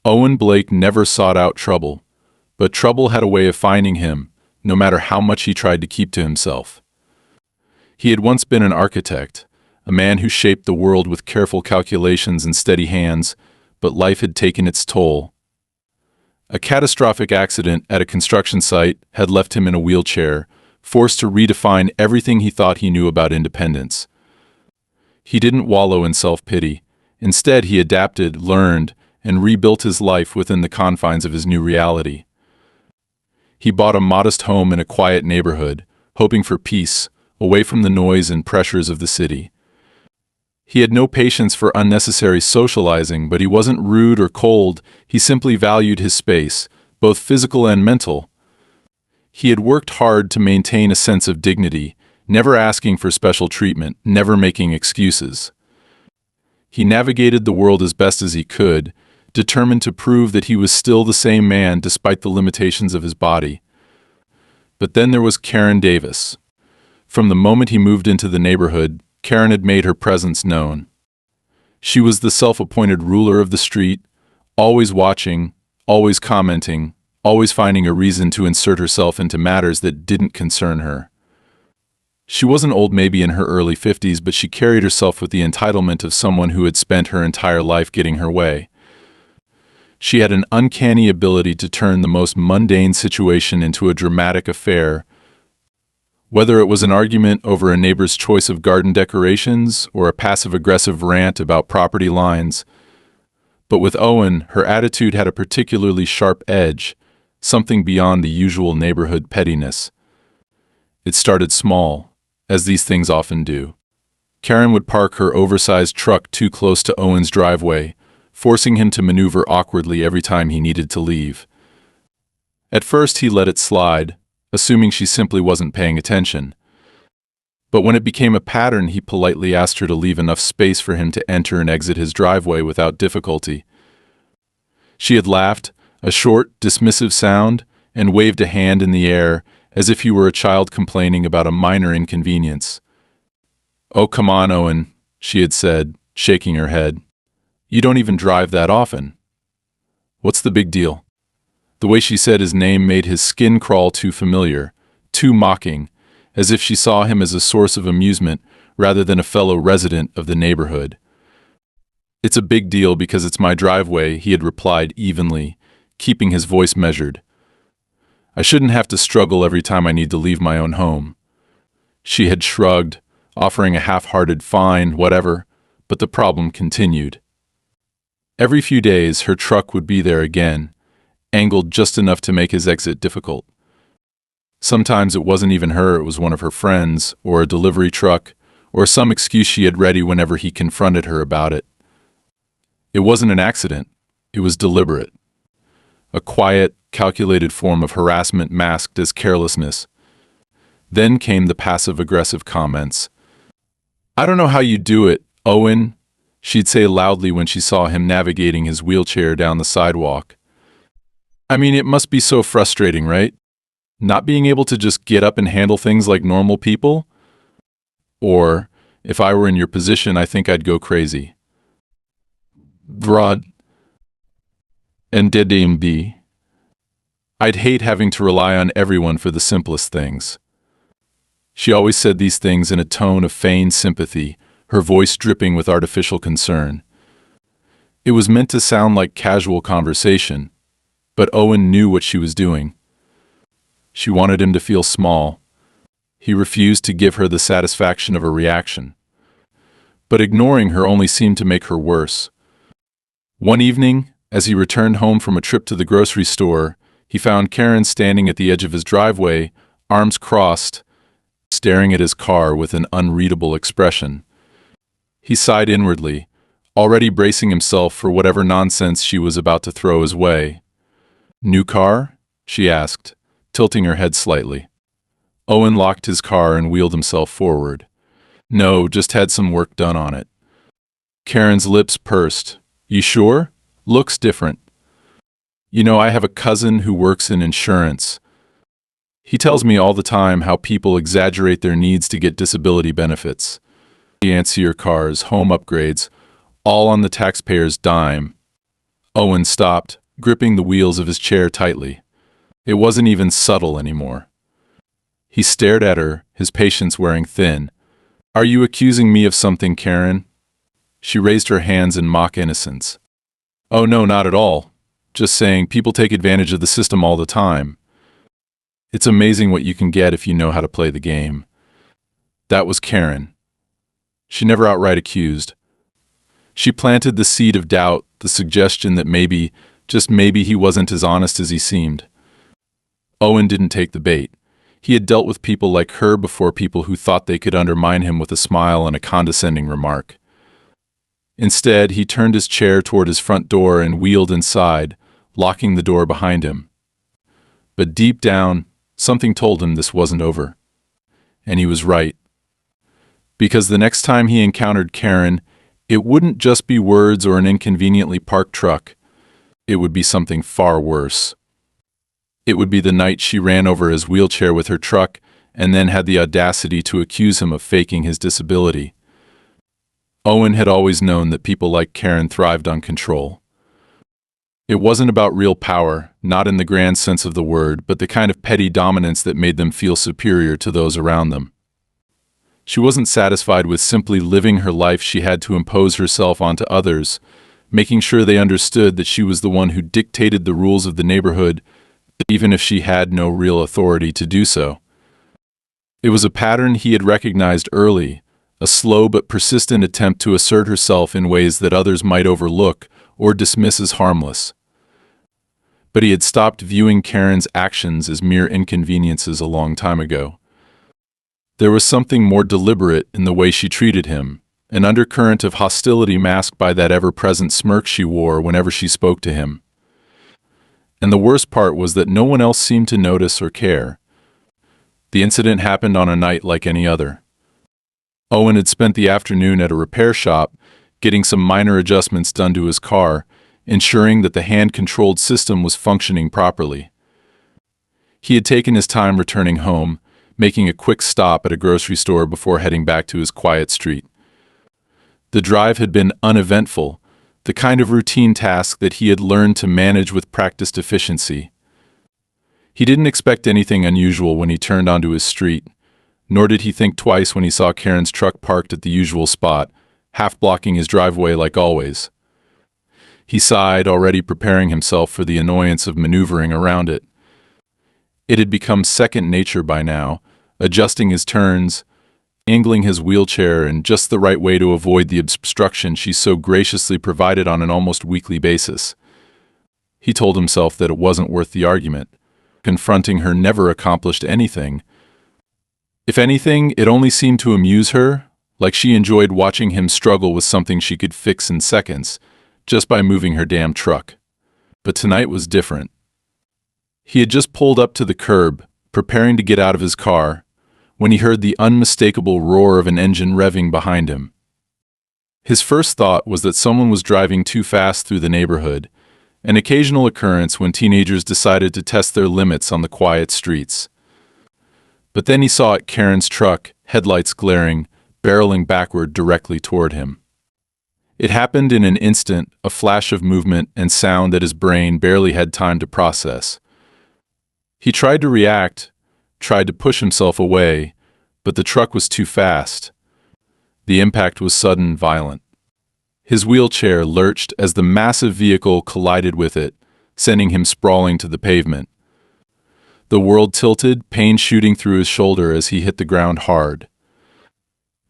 Owen Blake never sought out trouble, but trouble had a way of finding him, no matter how much he tried to keep to himself. He had once been an architect, a man who shaped the world with careful calculations and steady hands, but life had taken its toll. A catastrophic accident at a construction site had left him in a wheelchair, forced to redefine everything he thought he knew about independence. He didn't wallow in self-pity. Instead, he adapted, learned, and rebuilt his life within the confines of his new reality. He bought a modest home in a quiet neighborhood, hoping for peace, away from the noise and pressures of the city. He had no patience for unnecessary socializing, but he wasn't rude or cold. He simply valued his space, both physical and mental. He had worked hard to maintain a sense of dignity, never asking for special treatment, never making excuses. He navigated the world as best as he could, determined to prove that he was still the same man despite the limitations of his body. But then there was Karen Davis. From the moment he moved into the neighborhood, Karen had made her presence known. She was the self-appointed ruler of the street, always watching, always commenting, always finding a reason to insert herself into matters that didn't concern her. She wasn't old, maybe in her early 50s, but she carried herself with the entitlement of someone who had spent her entire life getting her way. She had an uncanny ability to turn the most mundane situation into a dramatic affair, whether it was an argument over a neighbor's choice of garden decorations or a passive-aggressive rant about property lines. But with Owen, her attitude had a particularly sharp edge, something beyond the usual neighborhood pettiness. It started small, as these things often do. Karen would park her oversized truck too close to Owen's driveway, forcing him to maneuver awkwardly every time he needed to leave. At first he let it slide, assuming she simply wasn't paying attention. But when it became a pattern, he politely asked her to leave enough space for him to enter and exit his driveway without difficulty. She had laughed, a short, dismissive sound, and waved a hand in the air, as if he were a child complaining about a minor inconvenience. "Oh, come on, Owen," she had said, shaking her head. "You don't even drive that often. What's the big deal?" The way she said his name made his skin crawl, too familiar, too mocking, as if she saw him as a source of amusement rather than a fellow resident of the neighborhood. "It's a big deal because it's my driveway," he had replied evenly, keeping his voice measured. "I shouldn't have to struggle every time I need to leave my own home." She had shrugged, offering a half-hearted fine, whatever, but the problem continued. Every few days, her truck would be there again, angled just enough to make his exit difficult. Sometimes it wasn't even her, it was one of her friends, or a delivery truck, or some excuse she had ready whenever he confronted her about it. It wasn't an accident, it was deliberate. A quiet, calculated form of harassment masked as carelessness. Then came the passive-aggressive comments. "I don't know how you do it, Owen," she'd say loudly when she saw him navigating his wheelchair down the sidewalk. "I mean, it must be so frustrating, right? Not being able to just get up and handle things like normal people? Or, if I were in your position, I think I'd go crazy." Broad and DDMB. "I'd hate having to rely on everyone for the simplest things." She always said these things in a tone of feigned sympathy, her voice dripping with artificial concern. It was meant to sound like casual conversation, but Owen knew what she was doing. She wanted him to feel small. He refused to give her the satisfaction of a reaction. But ignoring her only seemed to make her worse. One evening, as he returned home from a trip to the grocery store, he found Karen standing at the edge of his driveway, arms crossed, staring at his car with an unreadable expression. He sighed inwardly, already bracing himself for whatever nonsense she was about to throw his way. "New car?" she asked, tilting her head slightly. Owen locked his car and wheeled himself forward. "No, just had some work done on it." Karen's lips pursed. "You sure? Looks different." "You know, I have a cousin who works in insurance. He tells me all the time how people exaggerate their needs to get disability benefits. Fancier cars, home upgrades, all on the taxpayer's dime. Owen stopped, gripping the wheels of his chair tightly. It wasn't even subtle anymore. He stared at her, his patience wearing thin. "Are you accusing me of something, Karen?" She raised her hands in mock innocence. "Oh no, not at all. Just saying people take advantage of the system all the time. It's amazing what you can get if you know how to play the game." That was Karen. She never outright accused. She planted the seed of doubt, the suggestion that maybe, just maybe, he wasn't as honest as he seemed. Owen didn't take the bait. He had dealt with people like her before, people who thought they could undermine him with a smile and a condescending remark. Instead, he turned his chair toward his front door and wheeled inside, locking the door behind him. But deep down, something told him this wasn't over. And he was right. Because the next time he encountered Karen, it wouldn't just be words or an inconveniently parked truck. It would be something far worse. It would be the night she ran over his wheelchair with her truck and then had the audacity to accuse him of faking his disability. Owen had always known that people like Karen thrived on control. It wasn't about real power, not in the grand sense of the word, but the kind of petty dominance that made them feel superior to those around them. She wasn't satisfied with simply living her life. She had to impose herself onto others, making sure they understood that she was the one who dictated the rules of the neighborhood, even if she had no real authority to do so. It was a pattern he had recognized early, a slow but persistent attempt to assert herself in ways that others might overlook or dismiss as harmless. But he had stopped viewing Karen's actions as mere inconveniences a long time ago. There was something more deliberate in the way she treated him, an undercurrent of hostility masked by that ever-present smirk she wore whenever she spoke to him. And the worst part was that no one else seemed to notice or care. The incident happened on a night like any other. Owen had spent the afternoon at a repair shop, getting some minor adjustments done to his car, ensuring that the hand-controlled system was functioning properly. He had taken his time returning home, making a quick stop at a grocery store before heading back to his quiet street. The drive had been uneventful, the kind of routine task that he had learned to manage with practiced efficiency. He didn't expect anything unusual when he turned onto his street, nor did he think twice when he saw Karen's truck parked at the usual spot, half blocking his driveway like always. He sighed, already preparing himself for the annoyance of maneuvering around it. It had become second nature by now, adjusting his turns, angling his wheelchair in just the right way to avoid the obstruction she so graciously provided on an almost weekly basis. He told himself that it wasn't worth the argument. Confronting her never accomplished anything. If anything, it only seemed to amuse her, like she enjoyed watching him struggle with something she could fix in seconds, just by moving her damn truck. But tonight was different. He had just pulled up to the curb, preparing to get out of his car, when he heard the unmistakable roar of an engine revving behind him. His first thought was that someone was driving too fast through the neighborhood, an occasional occurrence when teenagers decided to test their limits on the quiet streets. But then he saw it, Karen's truck, headlights glaring, barreling backward directly toward him. It happened in an instant, a flash of movement and sound that his brain barely had time to process. He tried to react, tried to push himself away, but the truck was too fast. The impact was sudden, violent. His wheelchair lurched as the massive vehicle collided with it, sending him sprawling to the pavement. The world tilted, pain shooting through his shoulder as he hit the ground hard.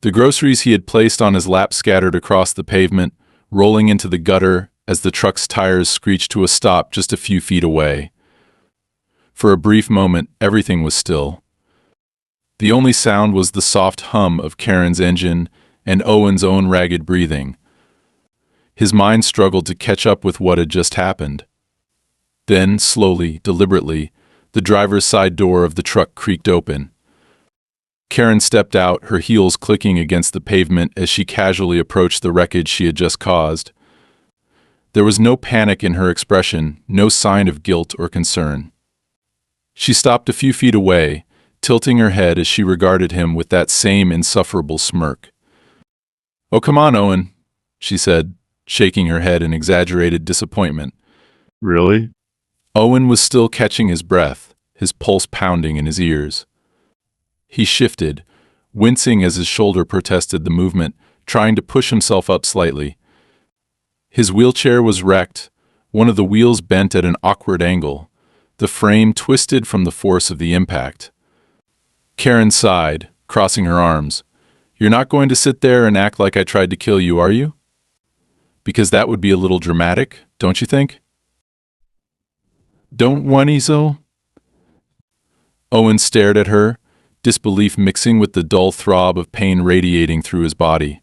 The groceries he had placed on his lap scattered across the pavement, rolling into the gutter as the truck's tires screeched to a stop just a few feet away. For a brief moment, everything was still. The only sound was the soft hum of Karen's engine and Owen's own ragged breathing. His mind struggled to catch up with what had just happened. Then, slowly, deliberately, the driver's side door of the truck creaked open. Karen stepped out, her heels clicking against the pavement as she casually approached the wreckage she had just caused. There was no panic in her expression, no sign of guilt or concern. She stopped a few feet away, tilting her head as she regarded him with that same insufferable smirk. "Oh, come on, Owen," she said, shaking her head in exaggerated disappointment. Really? Owen was still catching his breath, his pulse pounding in his ears. He shifted, wincing as his shoulder protested the movement, trying to push himself up slightly. His wheelchair was wrecked, one of the wheels bent at an awkward angle, the frame twisted from the force of the impact. Karen sighed, crossing her arms. "You're not going to sit there and act like I tried to kill you, are you? Because that would be a little dramatic, don't you think?" "Don't want so?" Owen stared at her, disbelief mixing with the dull throb of pain radiating through his body.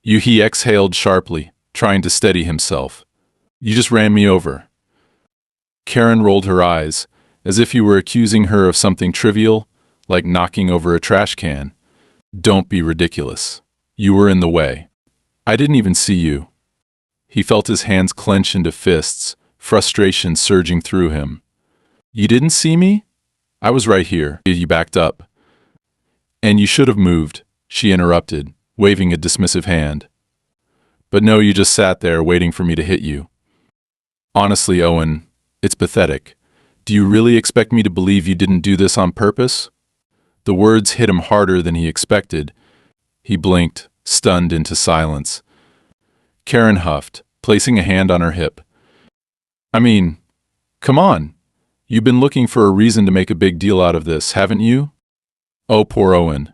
He exhaled sharply, trying to steady himself. "You just ran me over." Karen rolled her eyes, as if he were accusing her of something trivial, like knocking over a trash can. "Don't be ridiculous. You were in the way. I didn't even see you." He felt his hands clench into fists, frustration surging through him. "You didn't see me? I was right here." He backed up. "And you should have moved," she interrupted, waving a dismissive hand. "But no, you just sat there waiting for me to hit you." "Honestly, Owen, it's pathetic. Do you really expect me to believe you didn't do this on purpose?" The words hit him harder than he expected. He blinked, stunned into silence. Karen huffed, placing a hand on her hip. "I mean, come on. You've been looking for a reason to make a big deal out of this, haven't you?" Oh, poor Owen,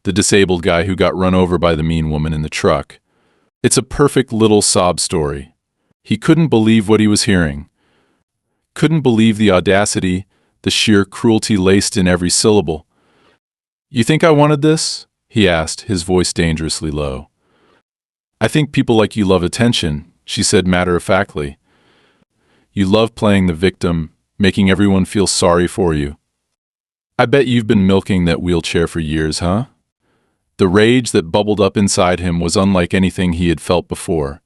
the disabled guy who got run over by the mean woman in the truck. It's a perfect little sob story. He couldn't believe what he was hearing. Couldn't believe the audacity, the sheer cruelty laced in every syllable. "You think I wanted this?" he asked, his voice dangerously low. "I think people like you love attention," she said matter-of-factly. "You love playing the victim, making everyone feel sorry for you. I bet you've been milking that wheelchair for years, huh?" The rage that bubbled up inside him was unlike anything he had felt before.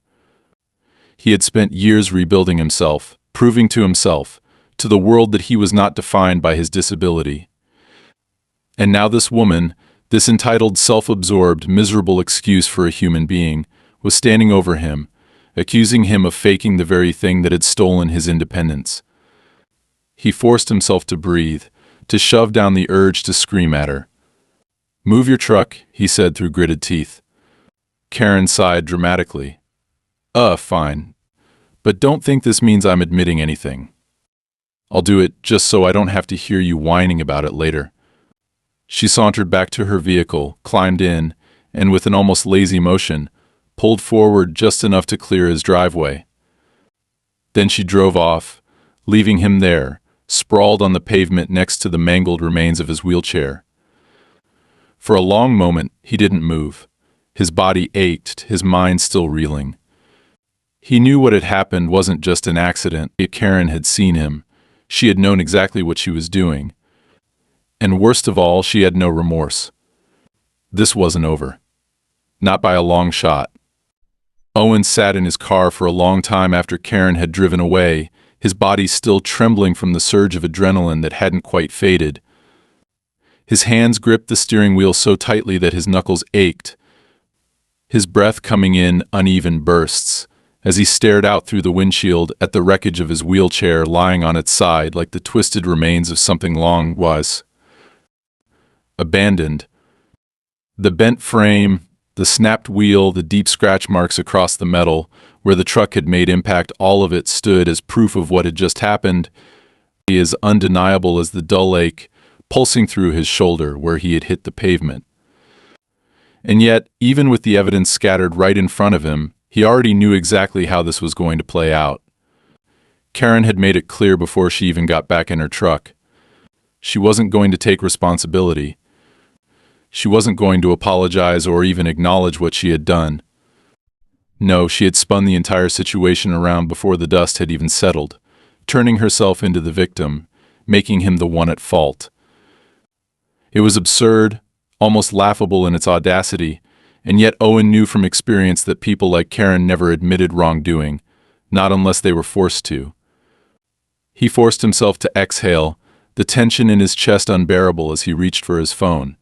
He had spent years rebuilding himself, proving to himself, to the world that he was not defined by his disability. And now this woman, this entitled, self-absorbed, miserable excuse for a human being, was standing over him, accusing him of faking the very thing that had stolen his independence. He forced himself to breathe, to shove down the urge to scream at her. "Move your truck," he said through gritted teeth. Karen sighed dramatically. Fine. But don't think this means I'm admitting anything. I'll do it just so I don't have to hear you whining about it later." She sauntered back to her vehicle, climbed in, and with an almost lazy motion, pulled forward just enough to clear his driveway. Then she drove off, leaving him there, sprawled on the pavement next to the mangled remains of his wheelchair. For a long moment, he didn't move. His body ached, his mind still reeling. He knew what had happened wasn't just an accident. Karen had seen him. She had known exactly what she was doing. And worst of all, she had no remorse. This wasn't over. Not by a long shot. Owen sat in his car for a long time after Karen had driven away, his body still trembling from the surge of adrenaline that hadn't quite faded. His hands gripped the steering wheel so tightly that his knuckles ached. His breath coming in uneven bursts, as he stared out through the windshield at the wreckage of his wheelchair lying on its side like the twisted remains of something long was abandoned. The bent frame, the snapped wheel, the deep scratch marks across the metal, where the truck had made impact, all of it stood as proof of what had just happened, as undeniable as the dull ache pulsing through his shoulder where he had hit the pavement. And yet, even with the evidence scattered right in front of him, he already knew exactly how this was going to play out. Karen had made it clear before she even got back in her truck. She wasn't going to take responsibility. She wasn't going to apologize or even acknowledge what she had done. No, she had spun the entire situation around before the dust had even settled, turning herself into the victim, making him the one at fault. It was absurd, almost laughable in its audacity, and yet Owen knew from experience that people like Karen never admitted wrongdoing, not unless they were forced to. He forced himself to exhale, the tension in his chest unbearable as he reached for his phone.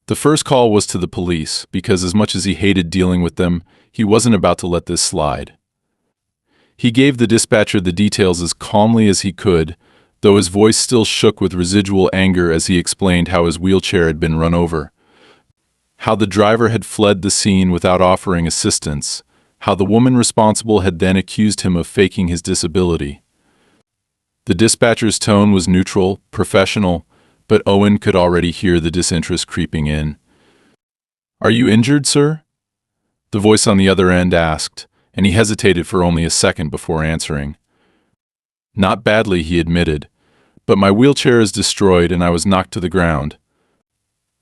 The first call was to the police, because as much as he hated dealing with them, He wasn't about to let this slide. He gave the dispatcher the details as calmly as he could, though his voice still shook with residual anger as he explained how his wheelchair had been run over, how the driver had fled the scene without offering assistance, how the woman responsible had then accused him of faking his disability. The dispatcher's tone was neutral, professional, but Owen could already hear the disinterest creeping in. "Are you injured, sir?" the voice on the other end asked, and he hesitated for only a second before answering. "Not badly," he admitted, "but my wheelchair is destroyed and I was knocked to the ground."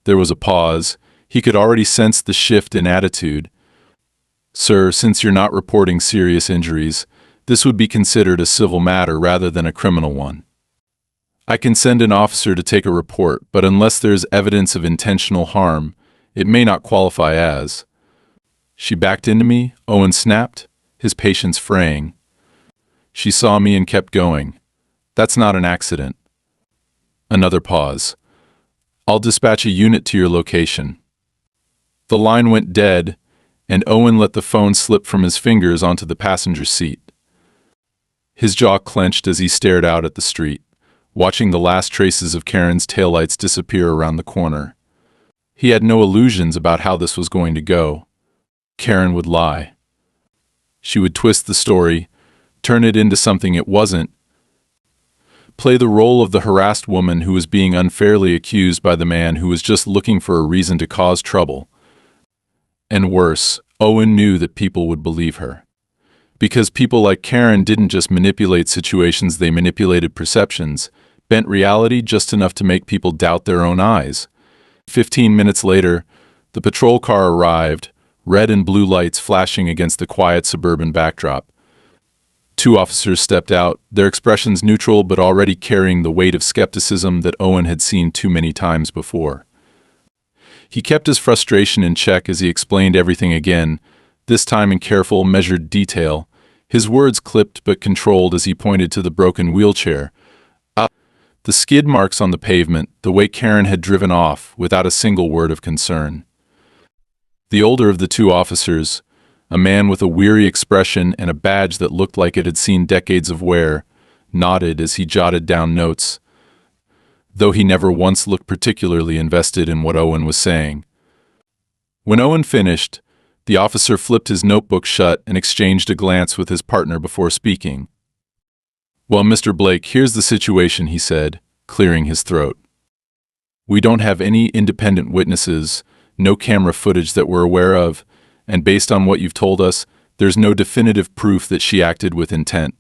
There was a pause. He could already sense the shift in attitude. "Sir, since you're not reporting serious injuries, this would be considered a civil matter rather than a criminal one. I can send an officer to take a report, but unless there's evidence of intentional harm, it may not qualify as." "She backed into me," Owen snapped, his patience fraying. "She saw me and kept going. That's not an accident." Another pause. "I'll dispatch a unit to your location." The line went dead, and Owen let the phone slip from his fingers onto the passenger seat. His jaw clenched as he stared out at the street, watching the last traces of Karen's taillights disappear around the corner. He had no illusions about how this was going to go. Karen would lie. She would twist the story, turn it into something it wasn't, play the role of the harassed woman who was being unfairly accused by the man who was just looking for a reason to cause trouble. And worse, Owen knew that people would believe her. Because people like Karen didn't just manipulate situations, they manipulated perceptions, bent reality just enough to make people doubt their own eyes. 15 minutes later, the patrol car arrived, red and blue lights flashing against the quiet suburban backdrop. 2 officers stepped out, their expressions neutral but already carrying the weight of skepticism that Owen had seen too many times before. He kept his frustration in check as he explained everything again, this time in careful, measured detail, his words clipped but controlled as he pointed to the broken wheelchair. The skid marks on the pavement, the way Karen had driven off, without a single word of concern. The older of the 2 officers, a man with a weary expression and a badge that looked like it had seen decades of wear, nodded as he jotted down notes, though he never once looked particularly invested in what Owen was saying. When Owen finished, the officer flipped his notebook shut and exchanged a glance with his partner before speaking. "Well, Mr. Blake, here's the situation," he said, clearing his throat. "We don't have any independent witnesses, no camera footage that we're aware of, and based on what you've told us, there's no definitive proof that she acted with intent.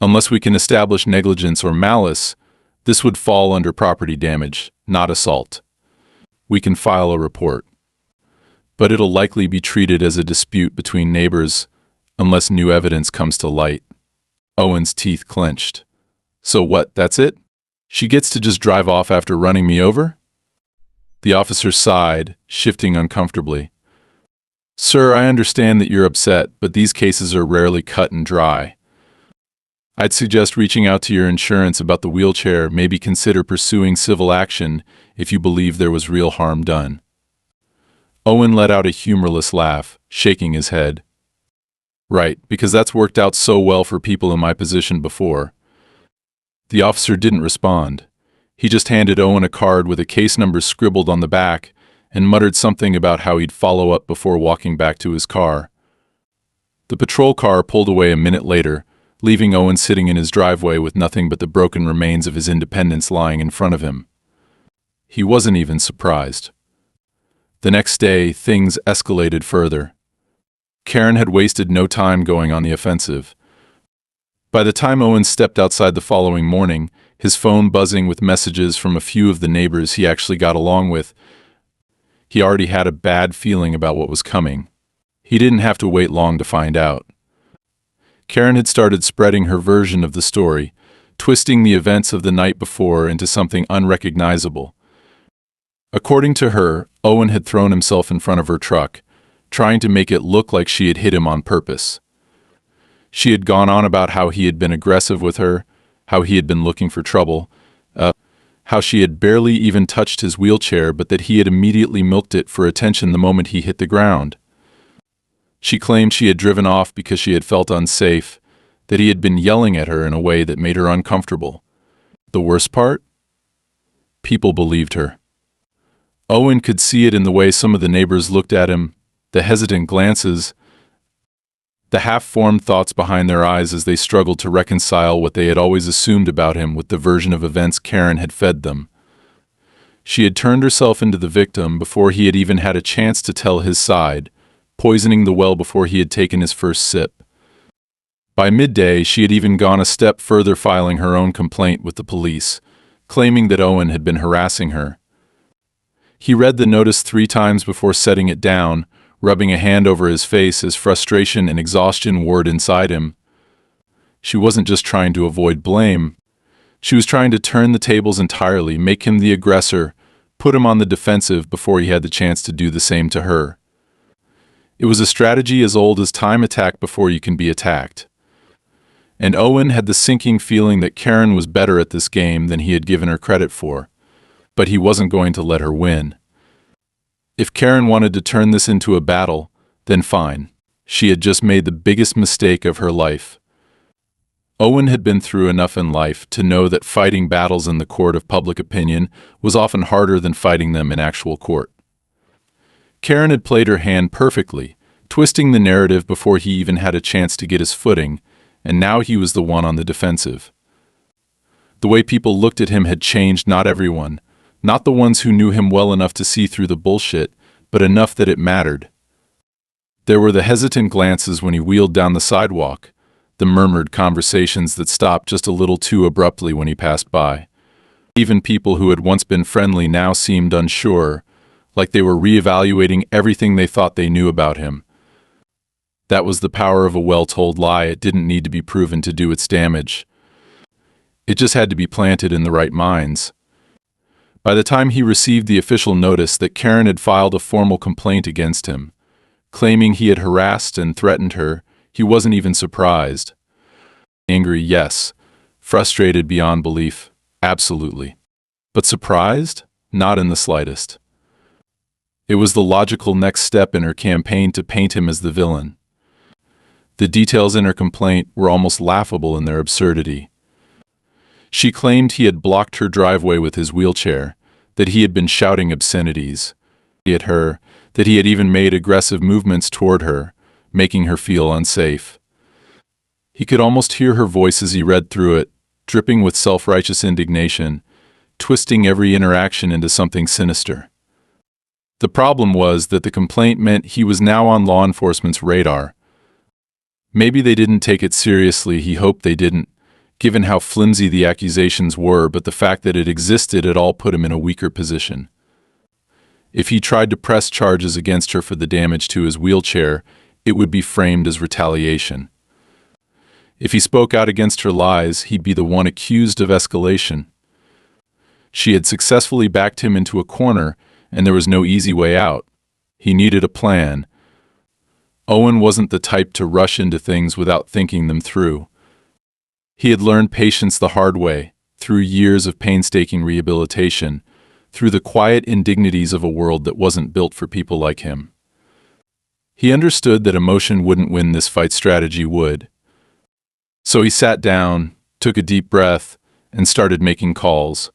Unless we can establish negligence or malice, this would fall under property damage, not assault. We can file a report, but it'll likely be treated as a dispute between neighbors unless new evidence comes to light." Owen's teeth clenched. "So what, that's it? She gets to just drive off after running me over?" The officer sighed, shifting uncomfortably. "Sir, I understand that you're upset, but these cases are rarely cut and dry. I'd suggest reaching out to your insurance about the wheelchair, maybe consider pursuing civil action if you believe there was real harm done." Owen let out a humorless laugh, shaking his head. "Right, because that's worked out so well for people in my position before." The officer didn't respond. He just handed Owen a card with a case number scribbled on the back and muttered something about how he'd follow up before walking back to his car. The patrol car pulled away a minute later, leaving Owen sitting in his driveway with nothing but the broken remains of his independence lying in front of him. He wasn't even surprised. The next day, things escalated further. Karen had wasted no time going on the offensive. By the time Owen stepped outside the following morning, his phone buzzing with messages from a few of the neighbors he actually got along with, he already had a bad feeling about what was coming. He didn't have to wait long to find out. Karen had started spreading her version of the story, twisting the events of the night before into something unrecognizable. According to her, Owen had thrown himself in front of her truck, trying to make it look like she had hit him on purpose. She had gone on about how he had been aggressive with her, how he had been looking for trouble, how she had barely even touched his wheelchair but that he had immediately milked it for attention the moment he hit the ground. She claimed she had driven off because she had felt unsafe, that he had been yelling at her in a way that made her uncomfortable. The worst part? People believed her. Owen could see it in the way some of the neighbors looked at him, the hesitant glances, the half-formed thoughts behind their eyes as they struggled to reconcile what they had always assumed about him with the version of events Karen had fed them. She had turned herself into the victim before he had even had a chance to tell his side, poisoning the well before he had taken his first sip. By midday, she had even gone a step further, filing her own complaint with the police, claiming that Owen had been harassing her. He read the notice 3 times before setting it down, rubbing a hand over his face as frustration and exhaustion warred inside him. She wasn't just trying to avoid blame. She was trying to turn the tables entirely, make him the aggressor, put him on the defensive before he had the chance to do the same to her. It was a strategy as old as time: attack before you can be attacked. And Owen had the sinking feeling that Karen was better at this game than he had given her credit for, but he wasn't going to let her win. If Karen wanted to turn this into a battle, then fine. She had just made the biggest mistake of her life. Owen had been through enough in life to know that fighting battles in the court of public opinion was often harder than fighting them in actual court. Karen had played her hand perfectly, twisting the narrative before he even had a chance to get his footing, and now he was the one on the defensive. The way people looked at him had changed. Not everyone, not the ones who knew him well enough to see through the bullshit, but enough that it mattered. There were the hesitant glances when he wheeled down the sidewalk, the murmured conversations that stopped just a little too abruptly when he passed by. Even people who had once been friendly now seemed unsure, like they were reevaluating everything they thought they knew about him. That was the power of a well-told lie. It didn't need to be proven to do its damage. It just had to be planted in the right minds. By the time he received the official notice that Karen had filed a formal complaint against him, claiming he had harassed and threatened her, he wasn't even surprised. Angry, yes. Frustrated beyond belief, absolutely. But surprised? Not in the slightest. It was the logical next step in her campaign to paint him as the villain. The details in her complaint were almost laughable in their absurdity. She claimed he had blocked her driveway with his wheelchair, that he had been shouting obscenities at her, that he had even made aggressive movements toward her, making her feel unsafe. He could almost hear her voice as he read through it, dripping with self-righteous indignation, twisting every interaction into something sinister. The problem was that the complaint meant he was now on law enforcement's radar. Maybe they didn't take it seriously. He hoped they didn't, given how flimsy the accusations were, but the fact that it existed at all put him in a weaker position. If he tried to press charges against her for the damage to his wheelchair, it would be framed as retaliation. If he spoke out against her lies, he'd be the one accused of escalation. She had successfully backed him into a corner, and there was no easy way out. He needed a plan. Owen wasn't the type to rush into things without thinking them through. He had learned patience the hard way, through years of painstaking rehabilitation, through the quiet indignities of a world that wasn't built for people like him. He understood that emotion wouldn't win this fight, strategy would. So he sat down, took a deep breath, and started making calls.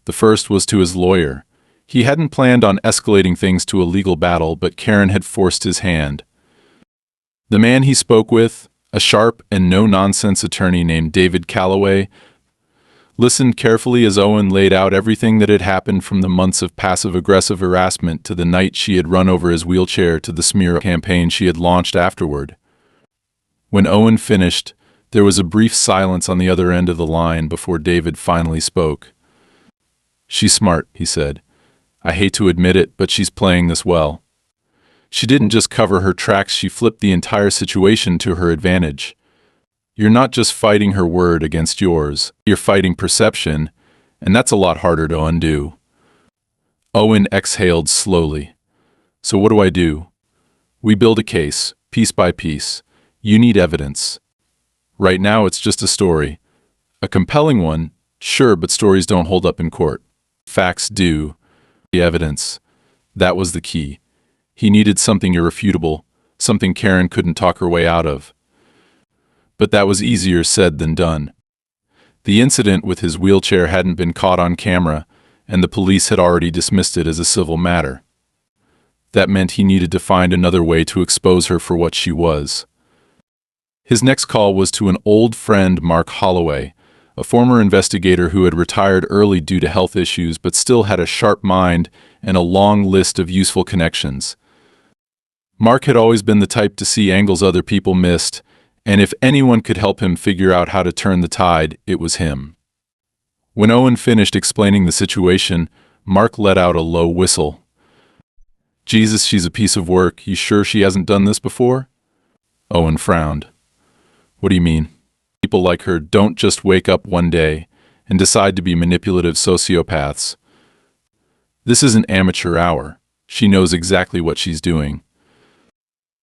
The first was to his lawyer. He hadn't planned on escalating things to a legal battle, but Karen had forced his hand. The man he spoke with, a sharp and no-nonsense attorney named David Calloway, listened carefully as Owen laid out everything that had happened, from the months of passive-aggressive harassment to the night she had run over his wheelchair to the smear campaign she had launched afterward. When Owen finished, there was a brief silence on the other end of the line before David finally spoke. "She's smart," he said. "I hate to admit it, but she's playing this well. She didn't just cover her tracks, she flipped the entire situation to her advantage. You're not just fighting her word against yours, you're fighting perception, and that's a lot harder to undo." Owen exhaled slowly. "So what do I do?" "We build a case, piece by piece. You need evidence. Right now it's just a story. A compelling one, sure, but stories don't hold up in court. Facts do. The evidence. That was the key. He needed something irrefutable, something Karen couldn't talk her way out of. But that was easier said than done. The incident with his wheelchair hadn't been caught on camera, and the police had already dismissed it as a civil matter. That meant he needed to find another way to expose her for what she was. His next call was to an old friend, Mark Holloway, a former investigator who had retired early due to health issues but still had a sharp mind and a long list of useful connections. Mark had always been the type to see angles other people missed, and if anyone could help him figure out how to turn the tide, it was him. When Owen finished explaining the situation, Mark let out a low whistle. "Jesus, she's a piece of work. You sure she hasn't done this before?" Owen frowned. "What do you mean? People like her don't just wake up one day and decide to be manipulative sociopaths. This isn't amateur hour. She knows exactly what she's doing.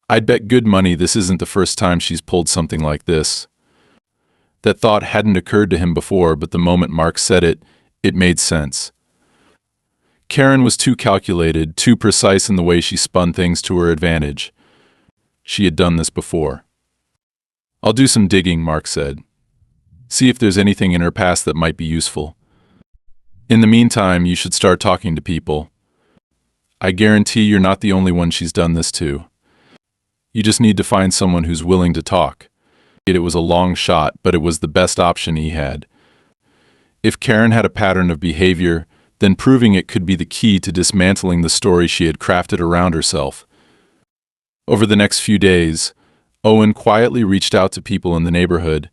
I'd bet good money this isn't the first time she's pulled something like this." That thought hadn't occurred to him before, but the moment Mark said it, it made sense. Karen was too calculated, too precise in the way she spun things to her advantage. She had done this before. "I'll do some digging," Mark said. "See if there's anything in her past that might be useful. In the meantime, you should start talking to people. I guarantee you're not the only one she's done this to. You just need to find someone who's willing to talk." It was a long shot, but it was the best option he had. If Karen had a pattern of behavior, then proving it could be the key to dismantling the story she had crafted around herself. Over the next few days, Owen quietly reached out to people in the neighborhood,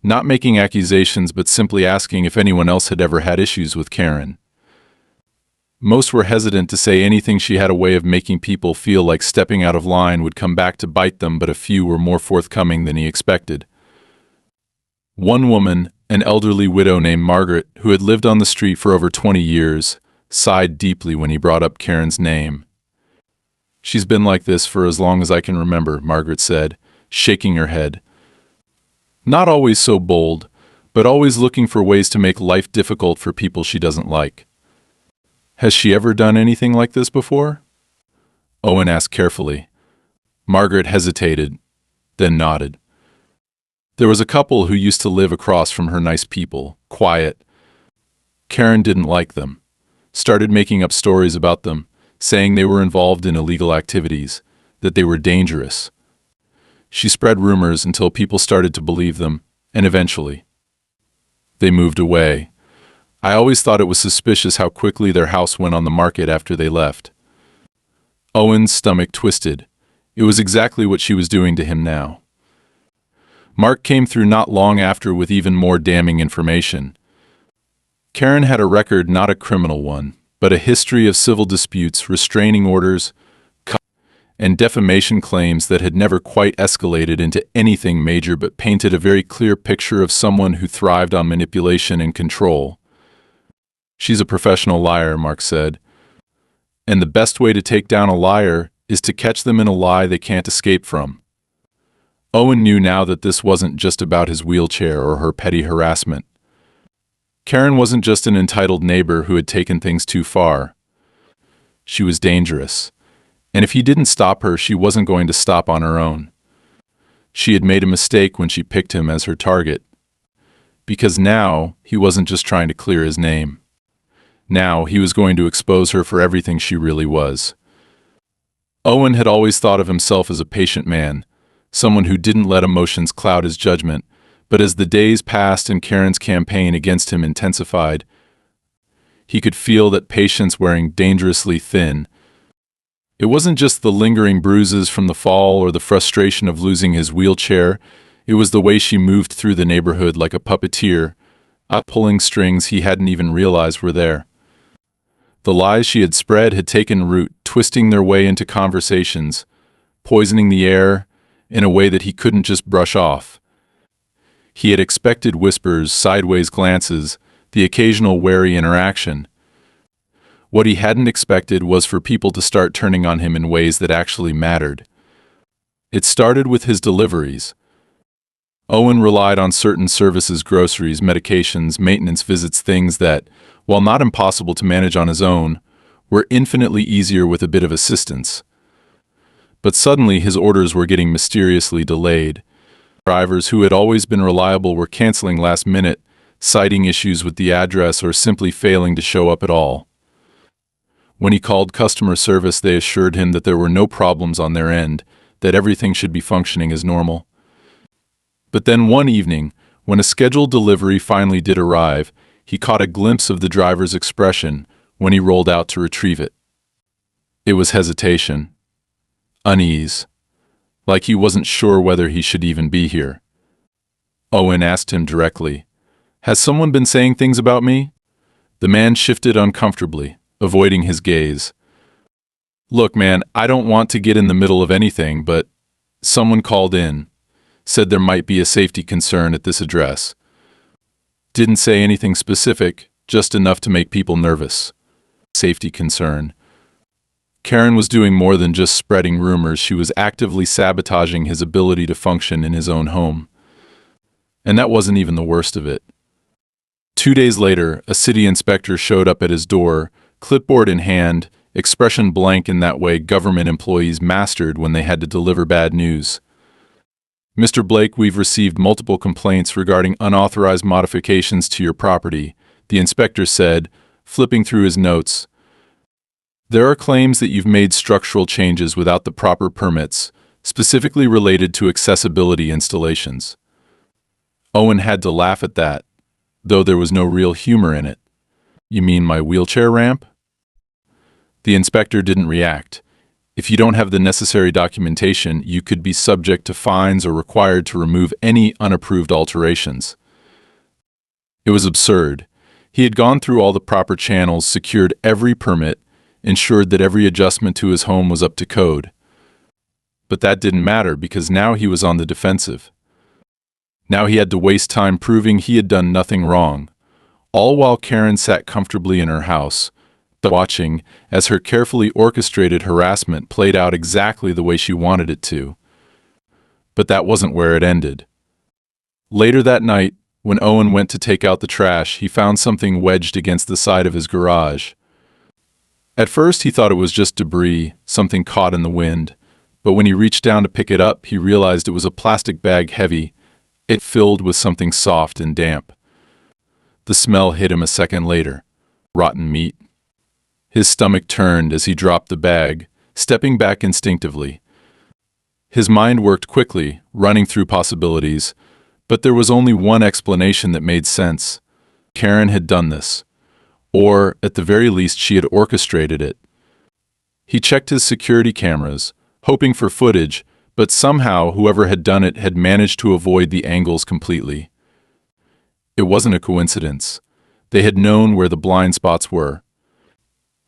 not making accusations but simply asking if anyone else had ever had issues with Karen. Most were hesitant to say anything. She had a way of making people feel like stepping out of line would come back to bite them, but a few were more forthcoming than he expected. One woman, an elderly widow named Margaret, who had lived on the street for over 20 years, sighed deeply when he brought up Karen's name. "She's been like this for as long as I can remember," Margaret said, shaking her head. "Not always so bold, but always looking for ways to make life difficult for people she doesn't like." "Has she ever done anything like this before?" Owen asked carefully. Margaret hesitated, then nodded. "There was a couple who used to live across from her, nice people, quiet. Karen didn't like them, started making up stories about them, saying they were involved in illegal activities, that they were dangerous. She spread rumors until people started to believe them, and eventually, they moved away. I always thought it was suspicious how quickly their house went on the market after they left." Owen's stomach twisted. It was exactly what she was doing to him now. Mark came through not long after with even more damning information. Karen had a record, not a criminal one, but a history of civil disputes, restraining orders, and defamation claims that had never quite escalated into anything major but painted a very clear picture of someone who thrived on manipulation and control. "She's a professional liar," Mark said. "And the best way to take down a liar is to catch them in a lie they can't escape from." Owen knew now that this wasn't just about his wheelchair or her petty harassment. Karen wasn't just an entitled neighbor who had taken things too far. She was dangerous, and if he didn't stop her, she wasn't going to stop on her own. She had made a mistake when she picked him as her target, because now he wasn't just trying to clear his name. Now he was going to expose her for everything she really was. Owen had always thought of himself as a patient man, someone who didn't let emotions cloud his judgment, but as the days passed and Karen's campaign against him intensified, he could feel that patience wearing dangerously thin. It wasn't just the lingering bruises from the fall or the frustration of losing his wheelchair, it was the way she moved through the neighborhood like a puppeteer, pulling strings he hadn't even realized were there. The lies she had spread had taken root, twisting their way into conversations, poisoning the air in a way that he couldn't just brush off. He had expected whispers, sideways glances, the occasional wary interaction. What he hadn't expected was for people to start turning on him in ways that actually mattered. It started with his deliveries. Owen relied on certain services, groceries, medications, maintenance visits, things that, while not impossible to manage on his own, were infinitely easier with a bit of assistance. But suddenly his orders were getting mysteriously delayed. Drivers who had always been reliable were canceling last minute, citing issues with the address or simply failing to show up at all. When he called customer service, they assured him that there were no problems on their end, that everything should be functioning as normal. But then one evening, when a scheduled delivery finally did arrive, he caught a glimpse of the driver's expression when he rolled out to retrieve it. It was hesitation, unease, like he wasn't sure whether he should even be here. Owen asked him directly, "Has someone been saying things about me?" The man shifted uncomfortably, avoiding his gaze. "Look, man, I don't want to get in the middle of anything, but someone called in, said there might be a safety concern at this address. Didn't say anything specific, just enough to make people nervous." Safety concern. Karen was doing more than just spreading rumors. She was actively sabotaging his ability to function in his own home. And that wasn't even the worst of it. 2 days later, a city inspector showed up at his door, clipboard in hand, expression blank in that way government employees mastered when they had to deliver bad news. "Mr. Blake, we've received multiple complaints regarding unauthorized modifications to your property," the inspector said, flipping through his notes. "There are claims that you've made structural changes without the proper permits, specifically related to accessibility installations." Owen had to laugh at that, though there was no real humor in it. "You mean my wheelchair ramp?" The inspector didn't react. If you don't have the necessary documentation, you could be subject to fines or required to remove any unapproved alterations. It was absurd. He had gone through all the proper channels, secured every permit, ensured that every adjustment to his home was up to code. But that didn't matter because now he was on the defensive. Now he had to waste time proving he had done nothing wrong, all while Karen sat comfortably in her house, watching as her carefully orchestrated harassment played out exactly the way she wanted it to. But that wasn't where it ended. Later that night, when Owen went to take out the trash, he found something wedged against the side of his garage. At first, he thought it was just debris, something caught in the wind, but when he reached down to pick it up, he realized it was a plastic bag heavy, it filled with something soft and damp. The smell hit him a second later. Rotten meat. His stomach turned as he dropped the bag, stepping back instinctively. His mind worked quickly, running through possibilities, but there was only one explanation that made sense. Karen had done this. Or, at the very least, she had orchestrated it. He checked his security cameras, hoping for footage, but somehow whoever had done it had managed to avoid the angles completely. It wasn't a coincidence. They had known where the blind spots were.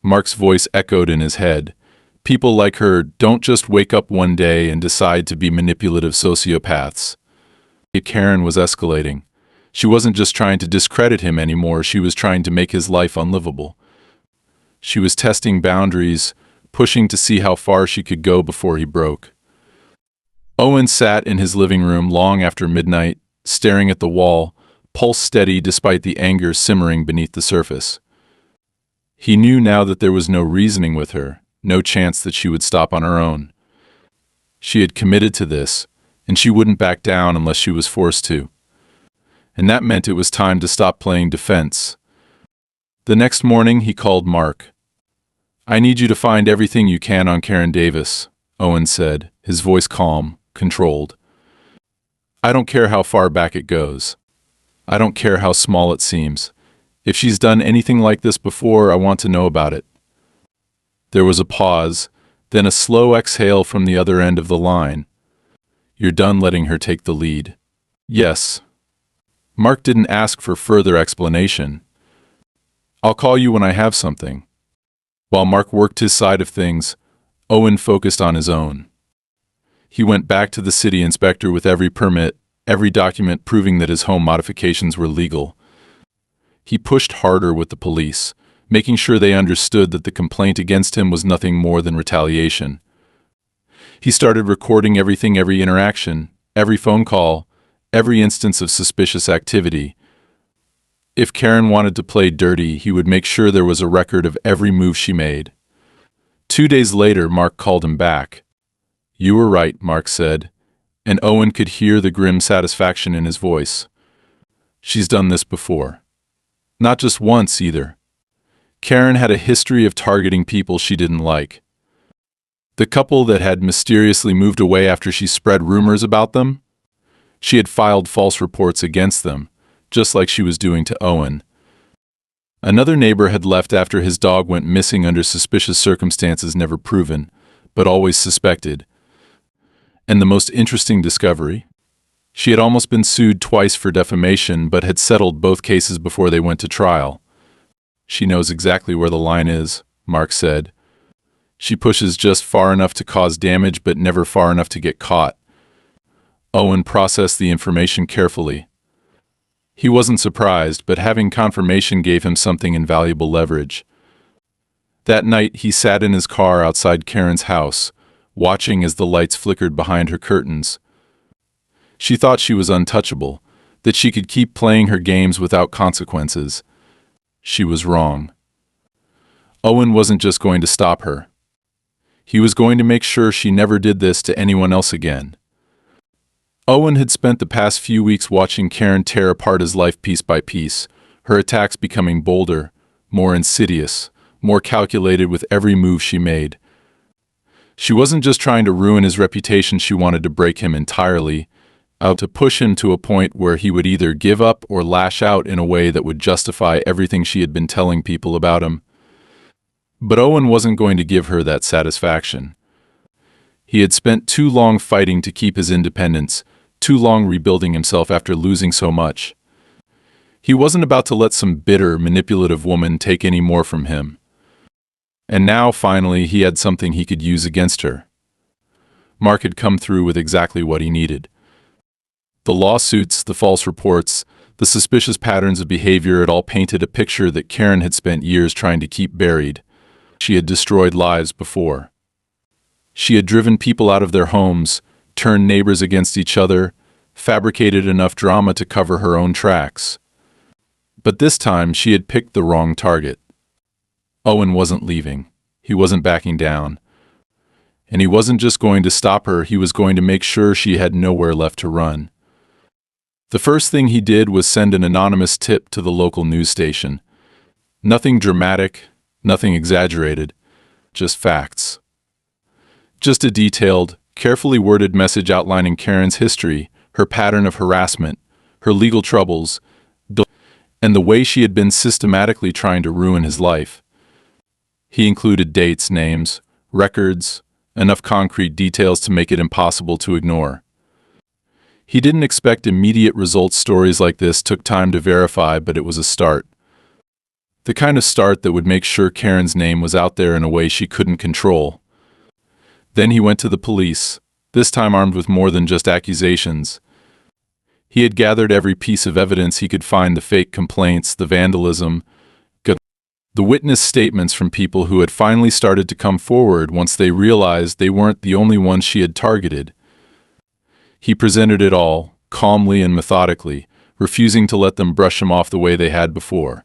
Mark's voice echoed in his head. People like her don't just wake up one day and decide to be manipulative sociopaths. Karen was escalating. She wasn't just trying to discredit him anymore, she was trying to make his life unlivable. She was testing boundaries, pushing to see how far she could go before he broke. Owen sat in his living room long after midnight, staring at the wall, pulse steady despite the anger simmering beneath the surface. He knew now that there was no reasoning with her, no chance that she would stop on her own. She had committed to this, and she wouldn't back down unless she was forced to. And that meant it was time to stop playing defense. The next morning, he called Mark. "I need you to find everything you can on Karen Davis," Owen said, his voice calm, controlled. "I don't care how far back it goes. I don't care how small it seems. If she's done anything like this before, I want to know about it." There was a pause, then a slow exhale from the other end of the line. "You're done letting her take the lead?" "Yes." Mark didn't ask for further explanation. "I'll call you when I have something." While Mark worked his side of things, Owen focused on his own. He went back to the city inspector with every permit, every document proving that his home modifications were legal. He pushed harder with the police, making sure they understood that the complaint against him was nothing more than retaliation. He started recording everything, every interaction, every phone call, every instance of suspicious activity. If Karen wanted to play dirty, he would make sure there was a record of every move she made. 2 days later, Mark called him back. You were right, Mark said, and Owen could hear the grim satisfaction in his voice. She's done this before. Not just once, either. Karen had a history of targeting people she didn't like. The couple that had mysteriously moved away after she spread rumors about them? She had filed false reports against them, just like she was doing to Owen. Another neighbor had left after his dog went missing under suspicious circumstances never proven, but always suspected. And the most interesting discovery? She had almost been sued twice for defamation, but had settled both cases before they went to trial. She knows exactly where the line is, Mark said. She pushes just far enough to cause damage, but never far enough to get caught. Owen processed the information carefully. He wasn't surprised, but having confirmation gave him something invaluable leverage. That night, he sat in his car outside Karen's house, watching as the lights flickered behind her curtains. She thought she was untouchable, that she could keep playing her games without consequences. She was wrong. Owen wasn't just going to stop her. He was going to make sure she never did this to anyone else again. Owen had spent the past few weeks watching Karen tear apart his life piece by piece, her attacks becoming bolder, more insidious, more calculated with every move she made. She wasn't just trying to ruin his reputation, she wanted to break him entirely, out to push him to a point where he would either give up or lash out in a way that would justify everything she had been telling people about him. But Owen wasn't going to give her that satisfaction. He had spent too long fighting to keep his independence, too long rebuilding himself after losing so much. He wasn't about to let some bitter, manipulative woman take any more from him. And now, finally, he had something he could use against her. Mark had come through with exactly what he needed. The lawsuits, the false reports, the suspicious patterns of behavior, it all painted a picture that Karen had spent years trying to keep buried. She had destroyed lives before. She had driven people out of their homes, turned neighbors against each other, fabricated enough drama to cover her own tracks. But this time, she had picked the wrong target. Owen wasn't leaving. He wasn't backing down. And he wasn't just going to stop her, he was going to make sure she had nowhere left to run. The first thing he did was send an anonymous tip to the local news station. Nothing dramatic, nothing exaggerated, just facts. Just a detailed, carefully worded message outlining Karen's history, her pattern of harassment, her legal troubles, and the way she had been systematically trying to ruin his life. He included dates, names, records, enough concrete details to make it impossible to ignore. He didn't expect immediate results. Stories like this took time to verify, but it was a start. The kind of start that would make sure Karen's name was out there in a way she couldn't control. Then he went to the police, this time armed with more than just accusations. He had gathered every piece of evidence he could find: the fake complaints, the vandalism, the witness statements from people who had finally started to come forward once they realized they weren't the only ones she had targeted. He presented it all, calmly and methodically, refusing to let them brush him off the way they had before.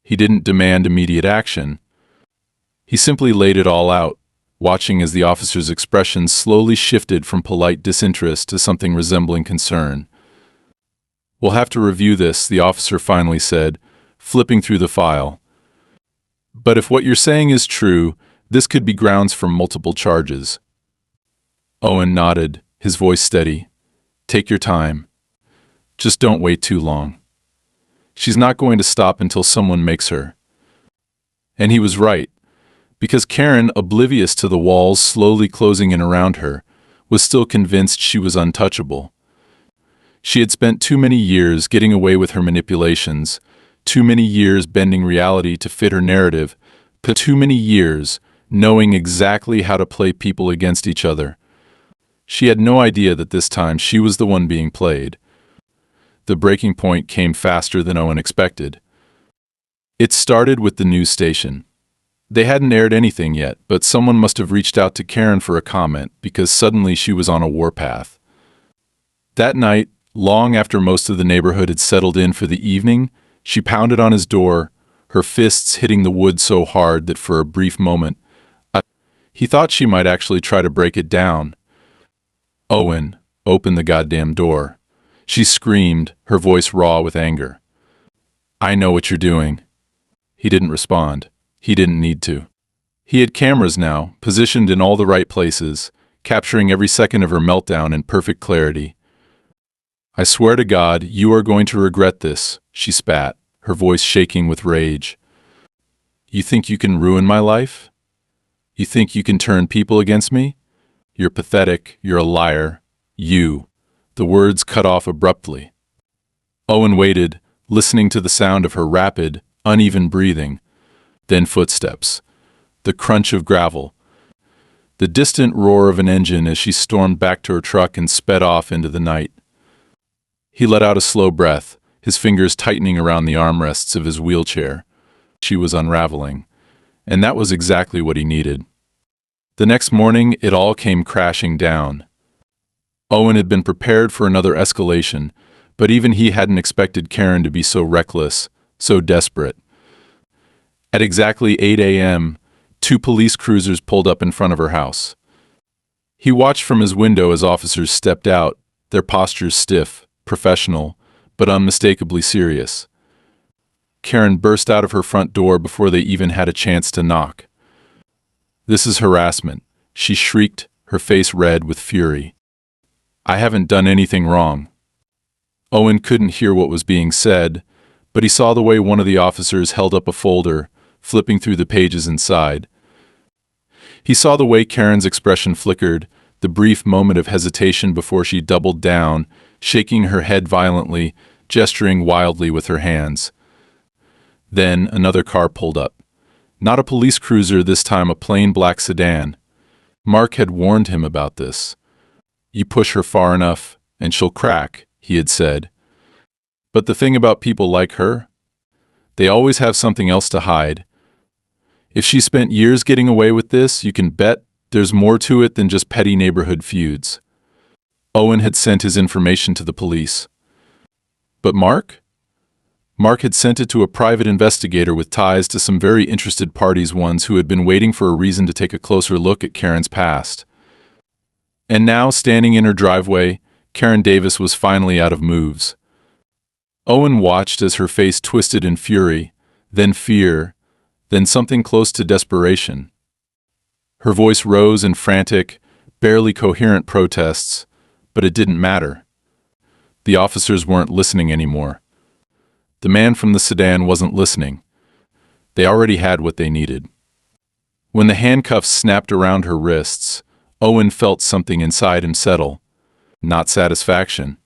He didn't demand immediate action. He simply laid it all out, watching as the officer's expressions slowly shifted from polite disinterest to something resembling concern. "We'll have to review this," the officer finally said, flipping through the file. "But if what you're saying is true, this could be grounds for multiple charges." Owen nodded, his voice steady. "Take your time. Just don't wait too long. She's not going to stop until someone makes her." And he was right, because Karen, oblivious to the walls slowly closing in around her, was still convinced she was untouchable. She had spent too many years getting away with her manipulations, too many years bending reality to fit her narrative, too many years knowing exactly how to play people against each other. She had no idea that this time she was the one being played. The breaking point came faster than Owen expected. It started with the news station. They hadn't aired anything yet, but someone must have reached out to Karen for a comment, because suddenly she was on a warpath. That night, long after most of the neighborhood had settled in for the evening, she pounded on his door, her fists hitting the wood so hard that for a brief moment, he thought she might actually try to break it down. "Owen, open the goddamn door." She screamed, her voice raw with anger. "I know what you're doing." He didn't respond. He didn't need to. He had cameras now, positioned in all the right places, capturing every second of her meltdown in perfect clarity. "I swear to God, you are going to regret this," she spat, her voice shaking with rage. "You think you can ruin my life? You think you can turn people against me? You're pathetic, you're a liar. You." The words cut off abruptly. Owen waited, listening to the sound of her rapid, uneven breathing. Then footsteps. The crunch of gravel. The distant roar of an engine as she stormed back to her truck and sped off into the night. He let out a slow breath, his fingers tightening around the armrests of his wheelchair. She was unraveling, and that was exactly what he needed. The next morning, it all came crashing down. Owen had been prepared for another escalation, but even he hadn't expected Karen to be so reckless, so desperate. At exactly 8 a.m., 2 police cruisers pulled up in front of her house. He watched from his window as officers stepped out, their postures stiff, professional, but unmistakably serious. Karen burst out of her front door before they even had a chance to knock. "This is harassment," she shrieked, her face red with fury. "I haven't done anything wrong." Owen couldn't hear what was being said, but he saw the way one of the officers held up a folder, flipping through the pages inside. He saw the way Karen's expression flickered, the brief moment of hesitation before she doubled down, shaking her head violently, gesturing wildly with her hands. Then another car pulled up. Not a police cruiser this time, a plain black sedan. Mark had warned him about this. "You push her far enough, and she'll crack," he had said. But the thing about people like her? They always have something else to hide. If she spent years getting away with this, you can bet there's more to it than just petty neighborhood feuds. Owen had sent his information to the police. But Mark? Mark had sent it to a private investigator with ties to some very interested parties, ones who had been waiting for a reason to take a closer look at Karen's past. And now, standing in her driveway, Karen Davis was finally out of moves. Owen watched as her face twisted in fury, then fear, then something close to desperation. Her voice rose in frantic, barely coherent protests, but it didn't matter. The officers weren't listening anymore. The man from the sedan wasn't listening. They already had what they needed. When the handcuffs snapped around her wrists, Owen felt something inside him settle. Not satisfaction,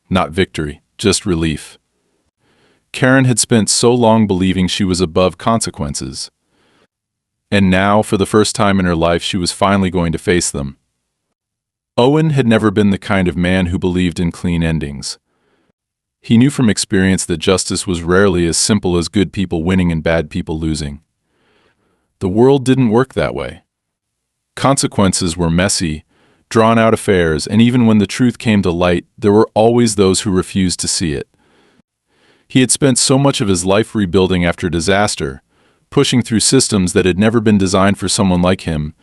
not victory, just relief. Karen had spent so long believing she was above consequences. And now, for the first time in her life, she was finally going to face them. Owen had never been the kind of man who believed in clean endings. He knew from experience that justice was rarely as simple as good people winning and bad people losing. The world didn't work that way. Consequences were messy, drawn-out affairs, and even when the truth came to light, there were always those who refused to see it. He had spent so much of his life rebuilding after disaster, pushing through systems that had never been designed for someone like him,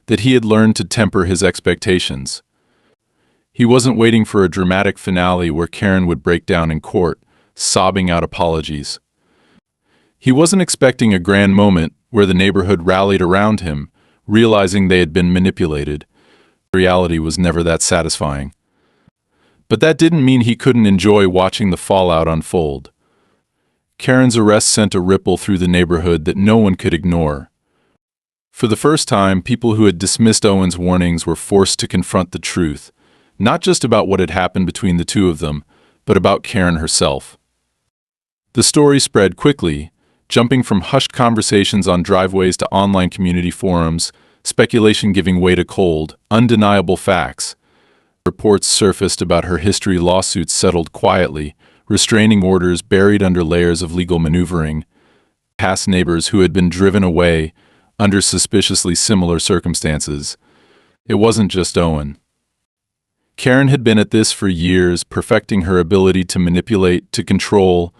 that he had learned to temper his expectations. He wasn't waiting for a dramatic finale where Karen would break down in court, sobbing out apologies. He wasn't expecting a grand moment where the neighborhood rallied around him, realizing they had been manipulated. Reality was never that satisfying. But that didn't mean he couldn't enjoy watching the fallout unfold. Karen's arrest sent a ripple through the neighborhood that no one could ignore. For the first time, people who had dismissed Owen's warnings were forced to confront the truth, not just about what had happened between the two of them, but about Karen herself. The story spread quickly, jumping from hushed conversations on driveways to online community forums, speculation giving way to cold, undeniable facts. Reports surfaced about her history, lawsuits settled quietly, restraining orders buried under layers of legal maneuvering, past neighbors who had been driven away under suspiciously similar circumstances. It wasn't just Owen. Karen had been at this for years, perfecting her ability to manipulate, to control,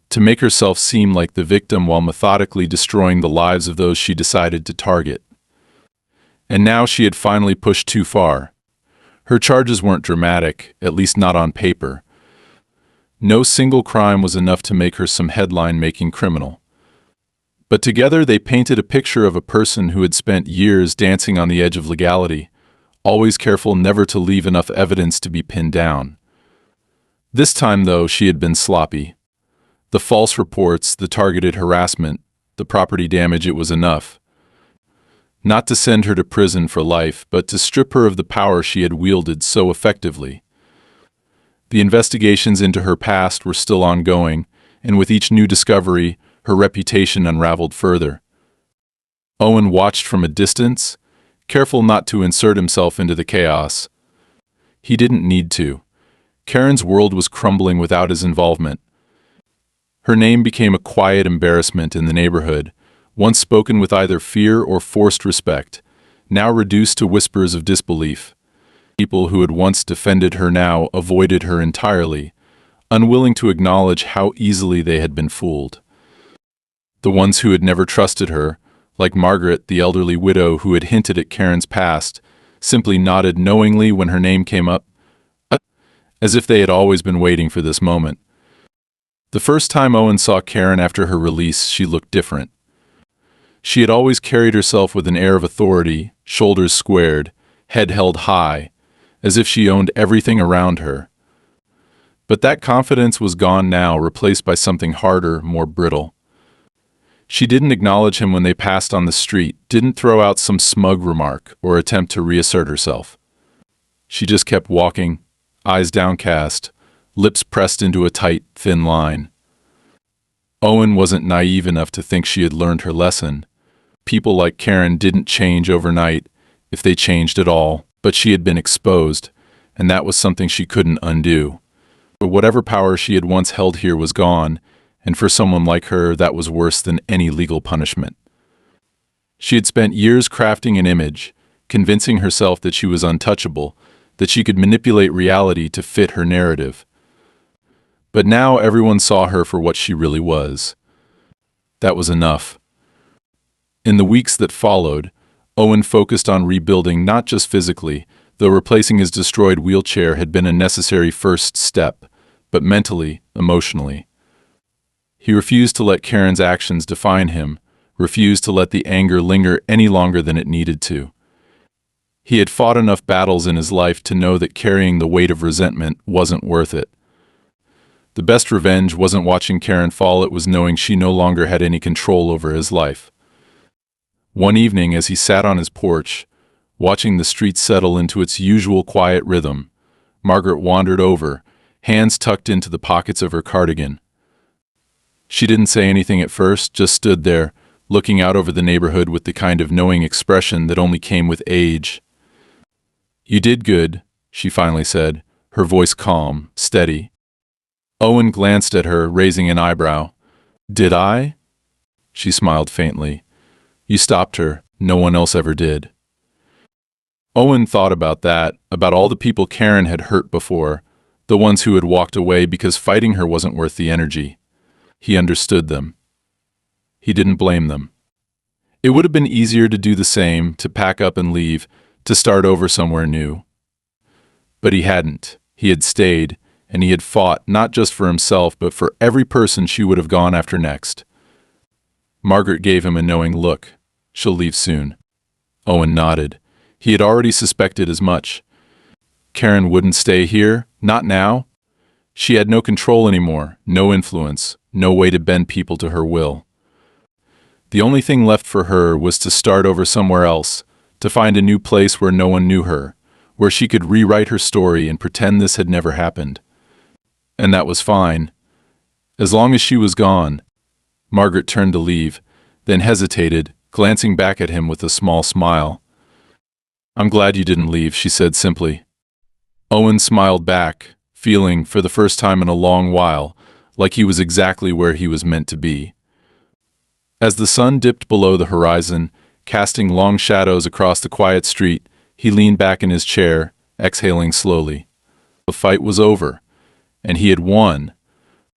to make herself seem like the victim while methodically destroying the lives of those she decided to target. And now she had finally pushed too far. Her charges weren't dramatic, at least not on paper. No single crime was enough to make her some headline-making criminal. But together they painted a picture of a person who had spent years dancing on the edge of legality, always careful never to leave enough evidence to be pinned down. This time, though, she had been sloppy. The false reports, the targeted harassment, the property damage, it was enough. Not to send her to prison for life, but to strip her of the power she had wielded so effectively. The investigations into her past were still ongoing, and with each new discovery, her reputation unraveled further. Owen watched from a distance, careful not to insert himself into the chaos. He didn't need to. Karen's world was crumbling without his involvement. Her name became a quiet embarrassment in the neighborhood, once spoken with either fear or forced respect, now reduced to whispers of disbelief. People who had once defended her now avoided her entirely, unwilling to acknowledge how easily they had been fooled. The ones who had never trusted her, like Margaret, the elderly widow who had hinted at Karen's past, simply nodded knowingly when her name came up, as if they had always been waiting for this moment. The first time Owen saw Karen after her release, she looked different. She had always carried herself with an air of authority, shoulders squared, head held high, as if she owned everything around her. But that confidence was gone now, replaced by something harder, more brittle. She didn't acknowledge him when they passed on the street, didn't throw out some smug remark or attempt to reassert herself. She just kept walking, eyes downcast, lips pressed into a tight, thin line. Owen wasn't naive enough to think she had learned her lesson. People like Karen didn't change overnight, if they changed at all, but she had been exposed, and that was something she couldn't undo. But whatever power she had once held here was gone, and for someone like her, that was worse than any legal punishment. She had spent years crafting an image, convincing herself that she was untouchable, that she could manipulate reality to fit her narrative. But now everyone saw her for what she really was. That was enough. In the weeks that followed, Owen focused on rebuilding not just physically, though replacing his destroyed wheelchair had been a necessary first step, but mentally, emotionally. He refused to let Karen's actions define him, refused to let the anger linger any longer than it needed to. He had fought enough battles in his life to know that carrying the weight of resentment wasn't worth it. The best revenge wasn't watching Karen fall, it was knowing she no longer had any control over his life. One evening, as he sat on his porch, watching the street settle into its usual quiet rhythm, Margaret wandered over, hands tucked into the pockets of her cardigan. She didn't say anything at first, just stood there, looking out over the neighborhood with the kind of knowing expression that only came with age. "You did good," she finally said, her voice calm, steady. Owen glanced at her, raising an eyebrow. "Did I?" She smiled faintly. "You stopped her. No one else ever did." Owen thought about that, about all the people Karen had hurt before, the ones who had walked away because fighting her wasn't worth the energy. He understood them. He didn't blame them. It would have been easier to do the same, to pack up and leave, to start over somewhere new. But he hadn't. He had stayed, and he had fought not just for himself, but for every person she would have gone after next. Margaret gave him a knowing look. "She'll leave soon." Owen nodded. He had already suspected as much. Karen wouldn't stay here, not now. She had no control anymore, no influence, no way to bend people to her will. The only thing left for her was to start over somewhere else, to find a new place where no one knew her, where she could rewrite her story and pretend this had never happened. And that was fine. As long as she was gone. Margaret turned to leave, then hesitated, glancing back at him with a small smile. "I'm glad you didn't leave," she said simply. Owen smiled back, feeling, for the first time in a long while, like he was exactly where he was meant to be. As the sun dipped below the horizon, casting long shadows across the quiet street, he leaned back in his chair, exhaling slowly. The fight was over, and he had won,